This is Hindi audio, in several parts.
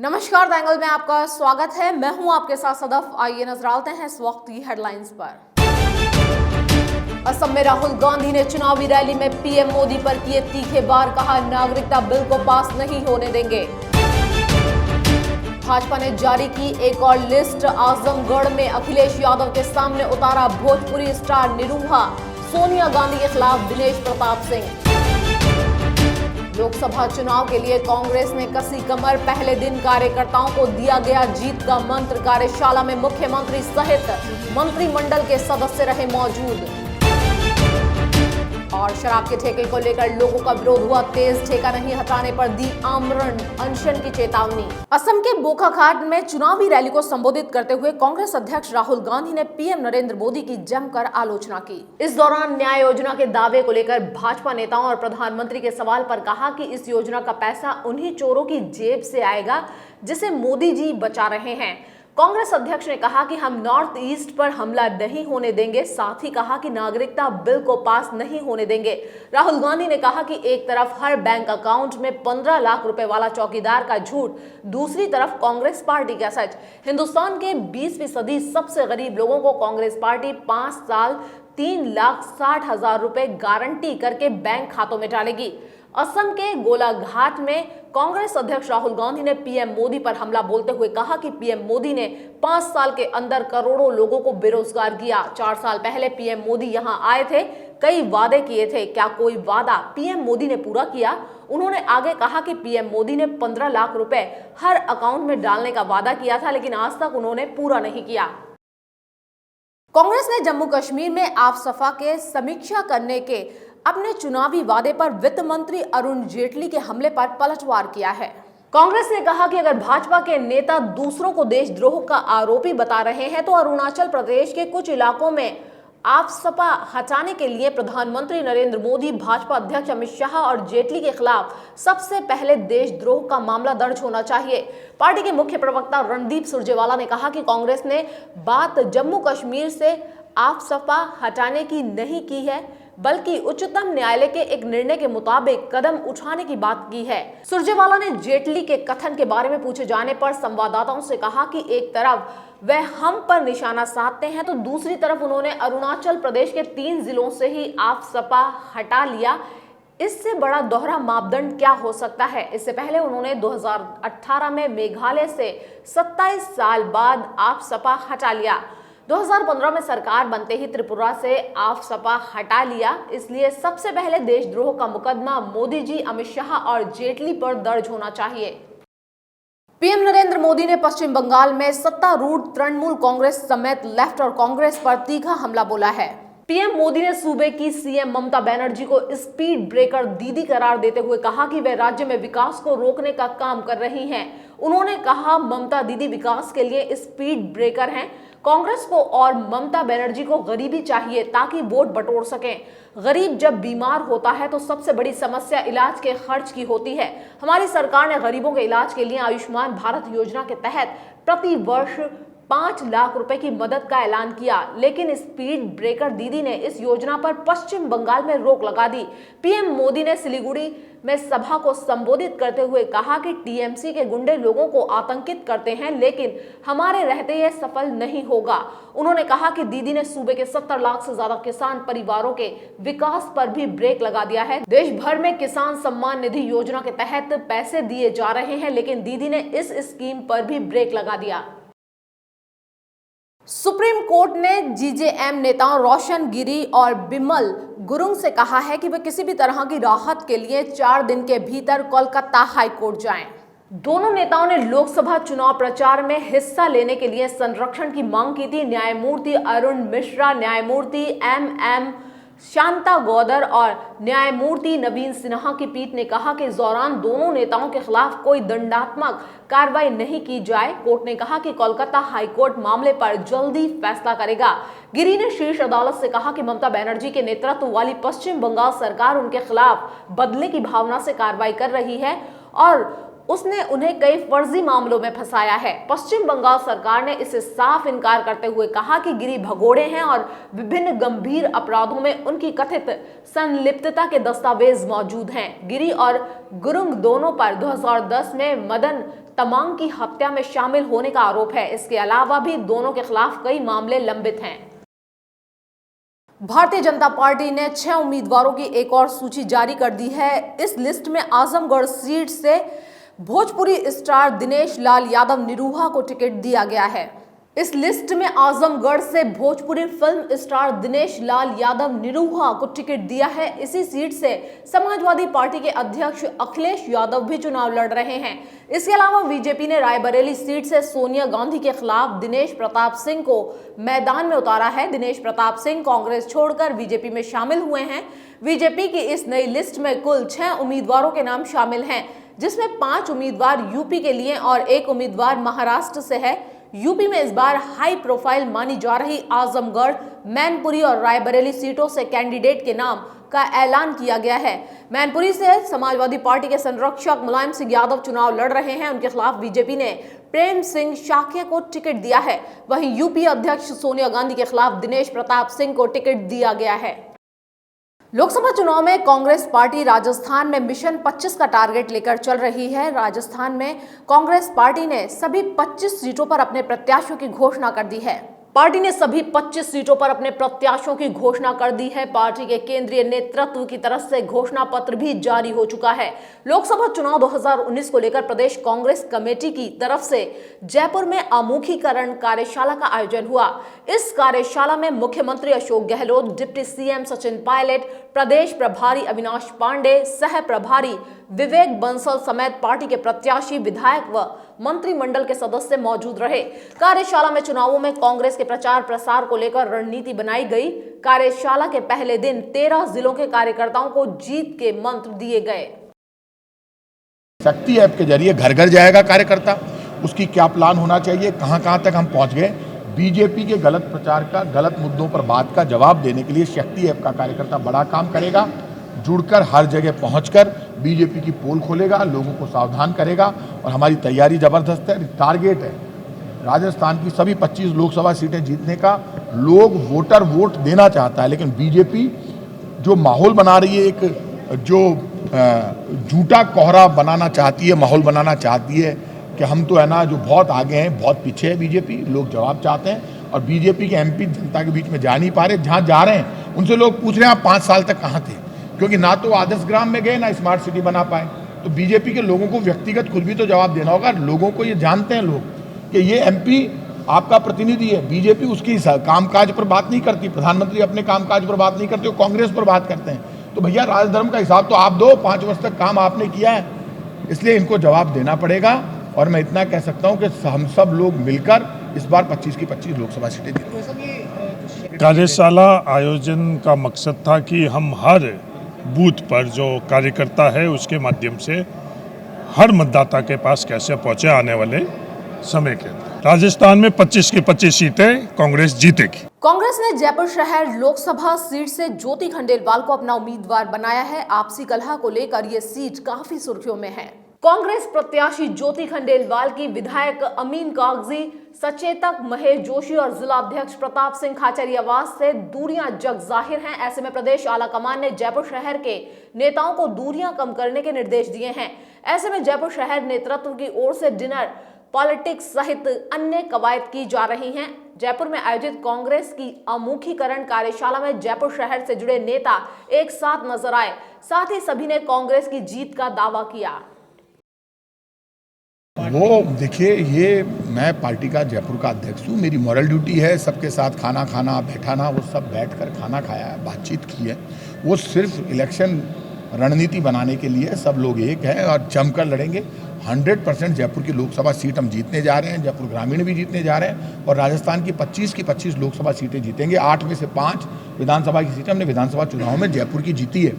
नमस्कार, द एंगल में आपका स्वागत है। मैं हूं आपके साथ सदफ। आइए नजर डालते हैं इस वक्त की हेडलाइंस पर। असम में राहुल गांधी ने चुनावी रैली में पीएम मोदी पर किए तीखे वार, कहा नागरिकता बिल को पास नहीं होने देंगे। भाजपा ने जारी की एक और लिस्ट, आजमगढ़ में अखिलेश यादव के सामने उतारा भोजपुरी स्टार निरूहा, सोनिया गांधी के खिलाफ दिनेश प्रताप सिंह। लोकसभा चुनाव के लिए कांग्रेस ने कसी कमर, पहले दिन कार्यकर्ताओं को दिया गया जीत का मंत्र। कार्यशाला में मुख्यमंत्री सहित मंत्रिमंडल के सदस्य रहे मौजूद। और शराब के ठेके को लेकर लोगों का विरोध हुआ तेज, ठेका नहीं हटाने पर दी आमरण अनशन की चेतावनी। असम के बोकाखाट में चुनावी रैली को संबोधित करते हुए कांग्रेस अध्यक्ष राहुल गांधी ने पीएम नरेंद्र मोदी की जमकर आलोचना की। इस दौरान न्याय योजना के दावे को लेकर भाजपा नेताओं और प्रधानमंत्री के सवाल पर कहा कि इस योजना का पैसा उन्हीं चोरों की जेब से आएगा जिसे मोदी जी बचा रहे हैं। कांग्रेस अध्यक्ष ने कहा कि हम नॉर्थ ईस्ट पर हमला नहीं होने देंगे, साथ ही कहा कि नागरिकता बिल को पास नहीं होने देंगे। राहुल गांधी ने कहा कि एक तरफ हर बैंक अकाउंट में 15 लाख रुपए वाला चौकीदार का झूठ, दूसरी तरफ कांग्रेस पार्टी का सच। हिंदुस्तान के 20वीं सदी सबसे गरीब लोगों को कांग्रेस पार्टी 5 साल 3,60,000 रुपए गारंटी करके बैंक खातों में डालेगी। असम के गोलाघाट में कांग्रेस अध्यक्ष राहुल गांधी ने पीएम मोदी पर हमला बोलते हुए कहा कि पीएम मोदी ने 5 साल के अंदर करोड़ों लोगों को बेरोजगार किया। 4 साल पहले पीएम मोदी यहां आए थे, कई वादे किए थे, क्या कोई वादा पीएम मोदी ने पूरा किया? उन्होंने आगे कहा कि पीएम मोदी ने 15 लाख रुपए हर अकाउंट में डालने का वादा किया था, लेकिन आज तक उन्होंने पूरा नहीं किया। कांग्रेस ने जम्मू कश्मीर में आफ्सपा के समीक्षा करने के अपने चुनावी वादे पर वित्त मंत्री अरुण जेटली के हमले पर पलटवार किया है। कांग्रेस ने कहा कि अगर भाजपा के नेता दूसरों को देशद्रोह का आरोपी बता रहे हैं तो अरुणाचल प्रदेश के कुछ इलाकों में आफ्सपा हटाने के लिए प्रधानमंत्री नरेंद्र मोदी, भाजपा अध्यक्ष अमित शाह और जेटली के खिलाफ सबसे पहले देशद्रोह का मामला दर्ज होना चाहिए। पार्टी के मुख्य प्रवक्ता रणदीप सुरजेवाला ने कहा कि कांग्रेस ने बात जम्मू कश्मीर से आफ्सपा हटाने की नहीं की है, बल्कि उच्चतम न्यायालय के एक निर्णय के मुताबिक कदम उठाने की बात की है। सुरजेवाला ने जेटली के कथन के बारे में पूछे जाने पर संवाददाताओं से कहा कि एक तरफ वह हम पर निशाना साधते हैं तो दूसरी तरफ उन्होंने अरुणाचल प्रदेश के 3 जिलों से ही आफ्सपा हटा लिया। इससे बड़ा दोहरा मापदंड क्या हो सकता है? इससे पहले उन्होंने 2018 में मेघालय से 27 साल बाद आफ्सपा हटा लिया। 2015 में सरकार बनते ही त्रिपुरा से आफ्सपा हटा लिया। इसलिए सबसे पहले देशद्रोह का मुकदमा मोदी जी, अमित शाह और जेटली पर दर्ज होना चाहिए। पीएम नरेंद्र मोदी ने पश्चिम बंगाल में सत्तारूढ़ तृणमूल कांग्रेस समेत लेफ्ट और कांग्रेस पर तीखा हमला बोला है। पीएम मोदी ने सूबे की सीएम ममता बनर्जी को स्पीड ब्रेकर दीदी करार देते हुए कहा कि वे राज्य में विकास को रोकने का काम कर रही हैं। उन्होंने कहा, ममता दीदी विकास के लिए स्पीड ब्रेकर हैं। कांग्रेस को और ममता बनर्जी को गरीबी चाहिए ताकि वोट बटोर सकें। गरीब जब बीमार होता है तो सबसे बड़ी समस्या इलाज के खर्च की होती है। हमारी सरकार ने गरीबों के इलाज के लिए आयुष्मान भारत योजना के तहत प्रति वर्ष 5 लाख रुपए की मदद का ऐलान किया, लेकिन स्पीड ब्रेकर दीदी ने इस योजना पर पश्चिम बंगाल में रोक लगा दी। पीएम मोदी ने सिलीगुड़ी में सभा को संबोधित करते हुए कहा कि टीएमसी के गुंडे लोगों को आतंकित करते हैं, लेकिन हमारे रहते यह सफल नहीं होगा। उन्होंने कहा कि दीदी ने सूबे के 70 लाख से ज्यादा किसान परिवारों के विकास पर भी ब्रेक लगा दिया है। देश भर में किसान सम्मान निधि योजना के तहत पैसे दिए जा रहे हैं, लेकिन दीदी ने इस स्कीम पर भी ब्रेक लगा दिया। सुप्रीम कोर्ट ने जीजेएम नेताओं रोशन गिरी और बिमल गुरुंग से कहा है कि वे किसी भी तरह की राहत के लिए 4 दिन के भीतर कोलकाता हाई कोर्ट जाएं। दोनों नेताओं ने लोकसभा चुनाव प्रचार में हिस्सा लेने के लिए संरक्षण की मांग की थी। न्यायमूर्ति अरुण मिश्रा, न्यायमूर्ति एम शांता गौदर और न्यायमूर्ति नवीन सिन्हा की पीठ ने कहा कि इस दौरान दोनों नेताओं के खिलाफ कोई दंडात्मक कार्रवाई नहीं की जाए। कोर्ट ने कहा कि कोलकाता हाईकोर्ट मामले पर जल्दी फैसला करेगा। गिरी ने शीर्ष अदालत से कहा कि ममता बनर्जी के नेतृत्व वाली पश्चिम बंगाल सरकार उनके खिलाफ बदले की भावना से कार्रवाई कर रही है और उसने उन्हें कई फर्जी मामलों में फंसाया है। पश्चिम बंगाल सरकार ने इससे साफ इनकार करते हुए कहा कि गिरी भगोड़े हैं और विभिन्न गंभीर अपराधों में उनकी कथित संलिप्तता के दस्तावेज मौजूद हैं। गिरी और गुरुंग दोनों पर 2010 में मदन तमांग की हत्या में शामिल होने का आरोप है। इसके अलावा भी दोनों के खिलाफ कई मामले लंबित हैं। भारतीय जनता पार्टी ने 6 उम्मीदवारों की एक और सूची जारी कर दी है। इस लिस्ट में आजमगढ़ सीट से भोजपुरी स्टार दिनेश लाल यादव निरूहा को टिकट दिया गया है। इस लिस्ट में आजमगढ़ से भोजपुरी फिल्म स्टार दिनेश लाल यादव निरूहा को टिकट दिया है। इसी सीट से समाजवादी पार्टी के अध्यक्ष अखिलेश यादव भी चुनाव लड़ रहे हैं। इसके अलावा बीजेपी ने रायबरेली सीट से सोनिया गांधी के खिलाफ दिनेश प्रताप सिंह को मैदान में उतारा है। दिनेश प्रताप सिंह कांग्रेस छोड़कर बीजेपी में शामिल हुए हैं। बीजेपी की इस नई लिस्ट में कुल 6 उम्मीदवारों के नाम शामिल हैं, जिसमें 5 उम्मीदवार यूपी के लिए और 1 उम्मीदवार महाराष्ट्र से है। यूपी में इस बार हाई प्रोफाइल मानी जा रही आजमगढ़, मैनपुरी और रायबरेली सीटों से कैंडिडेट के नाम का ऐलान किया गया है। मैनपुरी से समाजवादी पार्टी के संरक्षक मुलायम सिंह यादव चुनाव लड़ रहे हैं। उनके खिलाफ बीजेपी ने प्रेम सिंह शाक्य को टिकट दिया है। वहीं यूपी अध्यक्ष सोनिया गांधी के खिलाफ दिनेश प्रताप सिंह को टिकट दिया गया है। लोकसभा चुनाव में कांग्रेस पार्टी राजस्थान में मिशन 25 का टारगेट लेकर चल रही है। राजस्थान में कांग्रेस पार्टी ने सभी 25 सीटों पर अपने प्रत्याशियों की घोषणा कर दी है। पार्टी ने सभी 25 सीटों पर अपने प्रत्याशियों की घोषणा कर दी है। पार्टी के केंद्रीय नेतृत्व की तरफ से घोषणा पत्र भी जारी हो चुका है। लोकसभा चुनाव 2019 को लेकर प्रदेश कांग्रेस कमेटी की तरफ से जयपुर में आमुखीकरण कार्यशाला का आयोजन हुआ। इस कार्यशाला में मुख्यमंत्री अशोक गहलोत, डिप्टी सीएम सचिन पायलट, प्रदेश प्रभारी अविनाश पांडे, सह प्रभारी विवेक बंसल समेत पार्टी के प्रत्याशी, विधायक व मंत्रिमंडल के सदस्य मौजूद रहे। कार्यशाला में चुनावों में कांग्रेस के प्रचार प्रसार को लेकर रणनीति बनाई गई। कार्यशाला के पहले दिन 13 जिलों के कार्यकर्ताओं को जीत के मंत्र दिए गए। शक्ति ऐप के जरिए घर घर जाएगा कार्यकर्ता, उसकी क्या प्लान होना चाहिए, कहां तक हम पहुंच गए। बीजेपी के गलत प्रचार का, गलत मुद्दों पर बात का जवाब देने के लिए शक्ति ऐप का कार्यकर्ता बड़ा काम करेगा। जुड़कर हर जगह पहुंचकर बीजेपी की पोल खोलेगा, लोगों को सावधान करेगा और हमारी तैयारी जबरदस्त है। टारगेट है राजस्थान की सभी 25 लोकसभा सीटें जीतने का। लोग वोट देना चाहता है, लेकिन बीजेपी जो माहौल बना रही है, एक जो झूठा कोहरा बनाना चाहती है, माहौल बनाना चाहती है कि हम तो है ना जो बहुत आगे हैं, बहुत पीछे है बीजेपी। लोग जवाब चाहते हैं और बीजेपी के एमपी जनता के बीच में जा नहीं पा रहे। जहाँ जा रहे हैं उनसे लोग पूछ रहे हैं आप 5 साल तक कहाँ थे, क्योंकि ना तो आदर्श ग्राम में गए, ना स्मार्ट सिटी बना पाए। तो बीजेपी के लोगों को व्यक्तिगत खुद भी तो जवाब देना होगा। लोगों को ये जानते हैं लोग कि ये एमपी आपका प्रतिनिधि है। बीजेपी उसकी कामकाज पर बात नहीं करती, प्रधानमंत्री अपने कामकाज पर बात नहीं करते, वो कांग्रेस पर बात करते हैं। तो भैया राजधर्म का हिसाब तो आप दो, 5 वर्ष तक काम आपने किया है, इसलिए इनको जवाब देना पड़ेगा। और मैं इतना कह सकता हूं कि हम सब लोग मिलकर इस बार 25 की 25 लोकसभा सीटें जीतेंगे। कार्यशाला आयोजन का मकसद था कि हम हर बूथ पर जो कार्यकर्ता है उसके माध्यम से हर मतदाता के पास कैसे पहुंचे आने वाले समय के अंदर। राजस्थान में 25 की 25 सीटें कांग्रेस जीतेगी। कांग्रेस ने जयपुर शहर लोकसभा सीट से ज्योति खंडेलवाल को अपना उम्मीदवार बनाया है। आपसी कलह को लेकर ये सीट काफी सुर्खियों में है। कांग्रेस प्रत्याशी ज्योति खंडेलवाल की विधायक अमीन कागजी, सचेतक महेश जोशी और जिला अध्यक्ष प्रताप सिंह खाचरियावास से दूरियां जग जाहिर हैं। ऐसे में प्रदेश आलाकमान ने जयपुर शहर के नेताओं को दूरियां कम करने के निर्देश दिए हैं। ऐसे में जयपुर शहर नेतृत्व की ओर से डिनर, पॉलिटिक्स सहित अन्य कवायद की जा रही हैं। जयपुर में आयोजित कांग्रेस की आमुखीकरण कार्यशाला में जयपुर शहर से जुड़े नेता एक साथ नजर आए। साथ ही सभी ने कांग्रेस की जीत का दावा किया। वो देखिए, ये मैं पार्टी का जयपुर का अध्यक्ष हूँ, मेरी मॉरल ड्यूटी है सबके साथ खाना खाना, बैठाना। वो सब बैठकर खाना खाया है, बातचीत की है। वो सिर्फ इलेक्शन रणनीति बनाने के लिए सब लोग एक हैं और जमकर लड़ेंगे। 100% जयपुर की लोकसभा सीट हम जीतने जा रहे हैं, जयपुर ग्रामीण भी जीतने जा रहे हैं और राजस्थान की 25 लोकसभा सीटें जीतेंगे। 8 में से 5 विधानसभा की सीटें हमने विधानसभा चुनाव में जयपुर की जीती है।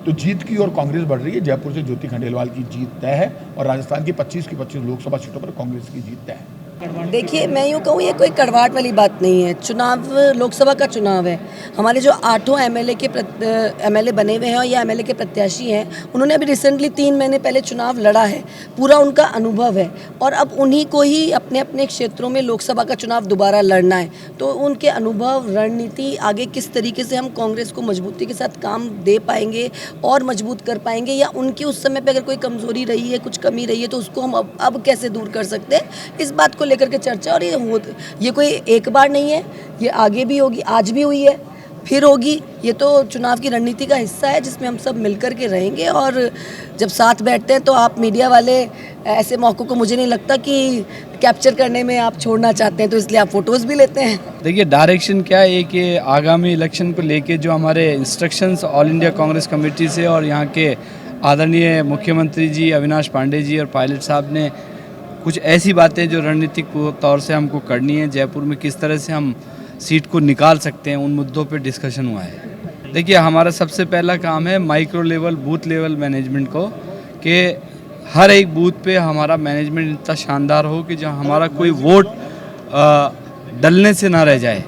तो जीत की ओर कांग्रेस बढ़ रही है। जयपुर से ज्योति खंडेलवाल की जीत तय है और राजस्थान की 25 लोकसभा सीटों पर कांग्रेस की जीत तय है। देखिए, मैं यूँ कहूँ ये कोई कड़वाहट वाली बात नहीं है। चुनाव लोकसभा का चुनाव है। हमारे जो 8 एमएलए बने हुए हैं और ये एमएलए के प्रत्याशी हैं, उन्होंने अभी रिसेंटली 3 महीने पहले चुनाव लड़ा है। पूरा उनका अनुभव है और अब उन्हीं को ही अपने अपने क्षेत्रों में लोकसभा का चुनाव दोबारा लड़ना है। तो उनके अनुभव, रणनीति, आगे किस तरीके से हम कांग्रेस को मजबूती के साथ काम दे पाएंगे और मजबूत कर पाएंगे, या उनकी उस समय पर अगर कोई कमज़ोरी रही है, कुछ कमी रही है, तो उसको हम अब कैसे दूर कर सकते हैं, इस बात को लेकर के चर्चा। और ये कोई एक बार नहीं है, ये आगे भी होगी, आज भी हुई है, फिर होगी। ये तो चुनाव की रणनीति का हिस्सा है जिसमें हम सब मिलकर के रहेंगे। और जब साथ बैठते हैं तो आप मीडिया वाले ऐसे मौक़ों को मुझे नहीं लगता कि कैप्चर करने में आप छोड़ना चाहते हैं, तो इसलिए आप फ़ोटोज़ भी लेते हैं। देखिए, डायरेक्शन क्या है कि आगामी इलेक्शन को लेके जो हमारे instructions all India Congress committee से और यहाँ के आदरणीय मुख्यमंत्री जी अविनाश पांडे जी और पायलट साहब ने कुछ ऐसी बातें जो रणनीतिक तौर से हमको करनी है, जयपुर में किस तरह से हम सीट को निकाल सकते हैं, उन मुद्दों पे डिस्कशन हुआ है। देखिए, हमारा सबसे पहला काम है micro level, booth level management को, कि हर एक बूथ पे हमारा मैनेजमेंट इतना शानदार हो कि जहाँ हमारा कोई वोट डलने से ना रह जाए।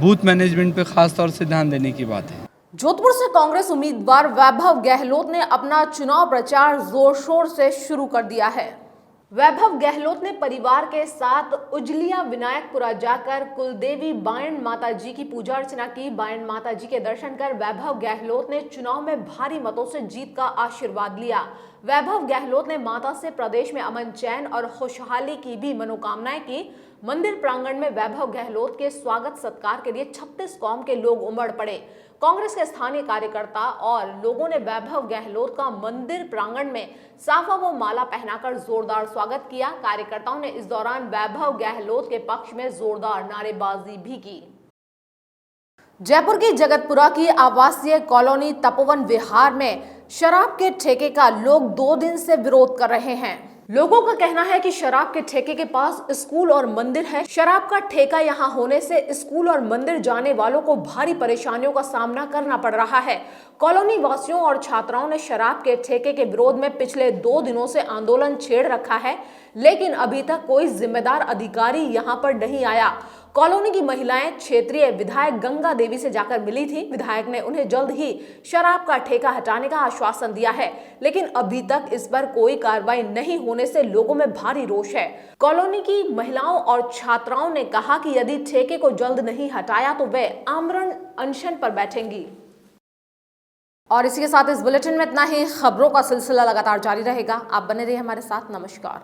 बूथ मैनेजमेंट पे खास तौर से ध्यान देने की बात है। जोधपुर से कांग्रेस उम्मीदवार वैभव गहलोत ने अपना चुनाव प्रचार जोर शोर से शुरू कर दिया है। वैभव गहलोत ने परिवार के साथ उजलिया विनायकपुरा जाकर कुलदेवी बायन माता जी की पूजा अर्चना की। बायन माता जी के दर्शन कर वैभव गहलोत ने चुनाव में भारी मतों से जीत का आशीर्वाद लिया। वैभव गहलोत ने माता से प्रदेश में अमन, चैन और खुशहाली की भी मनोकामनाएं की। मंदिर प्रांगण में वैभव गहलोत के स्वागत सत्कार के लिए 36 कौम के लोग उमड़ पड़े। कांग्रेस के स्थानीय कार्यकर्ता और लोगों ने वैभव गहलोत का मंदिर प्रांगण में साफा व माला पहनाकर जोरदार स्वागत किया। कार्यकर्ताओं ने इस दौरान वैभव गहलोत के पक्ष में जोरदार नारेबाजी भी की। जयपुर की जगतपुरा की आवासीय कॉलोनी तपोवन विहार में शराब के ठेके का लोग 2 दिन से विरोध कर रहे हैं। लोगों का कहना है कि शराब के ठेके के पास स्कूल और मंदिर है। शराब का ठेका यहां होने से स्कूल और मंदिर जाने वालों को भारी परेशानियों का सामना करना पड़ रहा है। कॉलोनी वासियों और छात्राओं ने शराब के ठेके के विरोध में पिछले 2 दिनों से आंदोलन छेड़ रखा है, लेकिन अभी तक कोई जिम्मेदार अधिकारी यहां पर नहीं आया। कॉलोनी की महिलाएं क्षेत्रीय विधायक गंगा देवी से जाकर मिली थी। विधायक ने उन्हें जल्द ही शराब का ठेका हटाने का आश्वासन दिया है, लेकिन अभी तक इस पर कोई कार्रवाई नहीं होने से लोगों में भारी रोष है। कॉलोनी की महिलाओं और छात्राओं ने कहा कि यदि ठेके को जल्द नहीं हटाया तो वे आमरण अनशन पर बैठेंगी। और इसी के साथ इस बुलेटिन में इतना ही। खबरों का सिलसिला लगातार जारी रहेगा। आप बने रहिए हमारे साथ। नमस्कार।